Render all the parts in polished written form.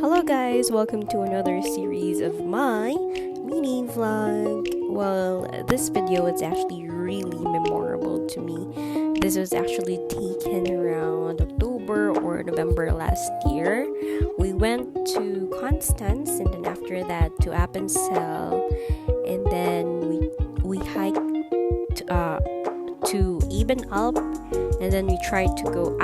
Hello guys, welcome to another series of my mini vlog. Well, this video is actually really memorable to me. This was actually taken around October or November last year. We went to Constance and then after that to Appenzell, and then we hiked to Ebenalp, and then I tried to go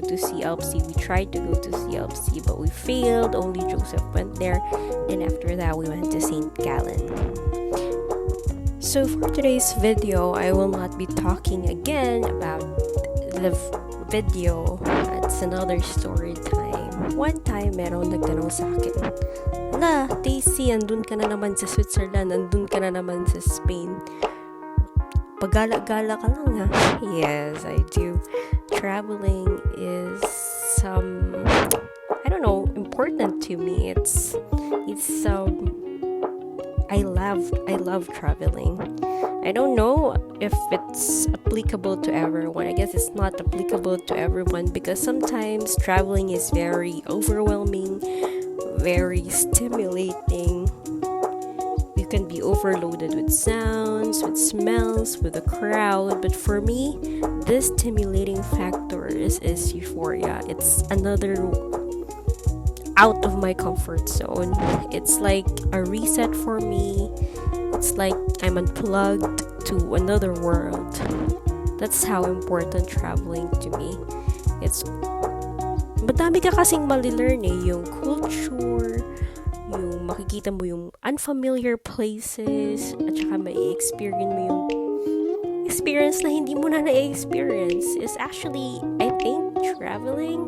to CLC. We tried to go to CLC, but we failed. Only Joseph went there. And after that, we went to St. Gallen. So for today's video, I will not be talking again about the video. It's another story time. One time, meron nagtanong sa akin, "Hala, Daisy, andun ka na naman sa Switzerland, andun ka na naman sa Spain. Pagala-gala ka lang ha." Yes, I do. Traveling is I don't know, important to me. I love traveling. I don't know if it's applicable to everyone. I guess it's not applicable to everyone because sometimes traveling is very overwhelming, very stimulating. You can be overloaded with sounds, with smells, with a crowd. But for me, this stimulating factor is euphoria. It's another out of my comfort zone. It's like a reset for me. It's like I'm unplugged to another world. That's how important traveling to me. It's madami ka kasing malilearn yung culture, yung makikita mo yung unfamiliar places, at saka mai-experience mo yung experience na hindi mo na na-experience. Is actually, I think traveling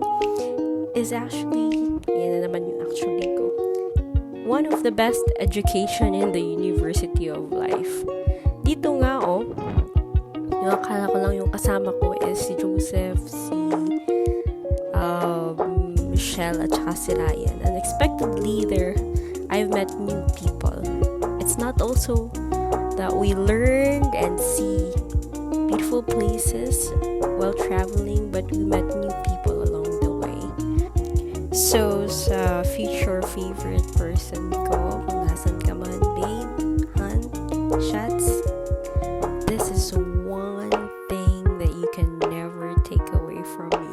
is actually, yan na naman yung actually ko, one of the best education in the University of Life. Dito nga yung akala ko lang yung kasama ko is si Joseph, si Michelle, at saka si Ryan. Unexpectedly there, I've met new people. It's not also that we learned and see beautiful places while traveling, but we met new people along the way. So, sa future favorite person ko, kung nasan ka man, babe, Han, Shats, this is one thing that you can never take away from me.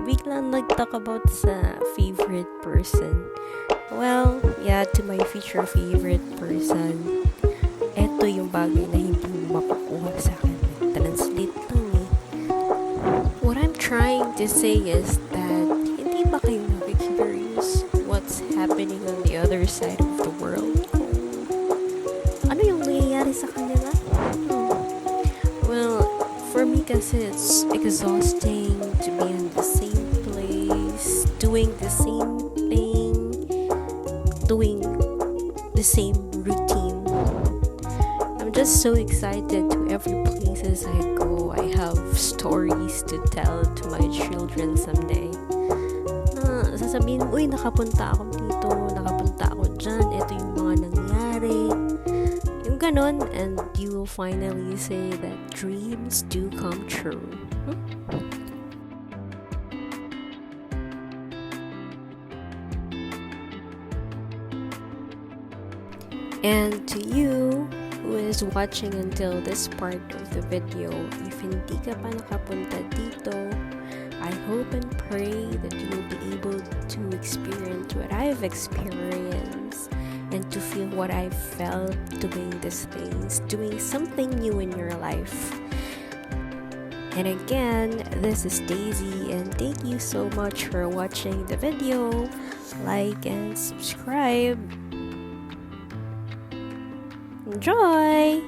Biglang nag-talk about sa favorite person. Well, yeah, to my future favorite person, eto yung bagay na hindi mo makukuha sa akin. Translate lang eh. What I'm trying to say is that hindi ba kayo nag-curious what's happening on the other side of the world? Ano yung nangyayari sa kanila? Well, for me kasi it's exhausting to be in the same place, doing the same thing, doing the same routine. I'm just so excited to every places I go. I have stories to tell to my children someday. Na sasabihin, uy, nakapunta ako dito, nakapunta ako dyan, ito yung mga nangyari. Yung ganon, and you will finally say that dreams do come true. And to you who is watching until this part of the video, if hindi ka pa nakapunta dito, I hope and pray that you will be able to experience what I've experienced and to feel what I felt doing these things, doing something new in your life. And again, this is Daisy, and thank you so much for watching the video. Like and subscribe. Enjoy!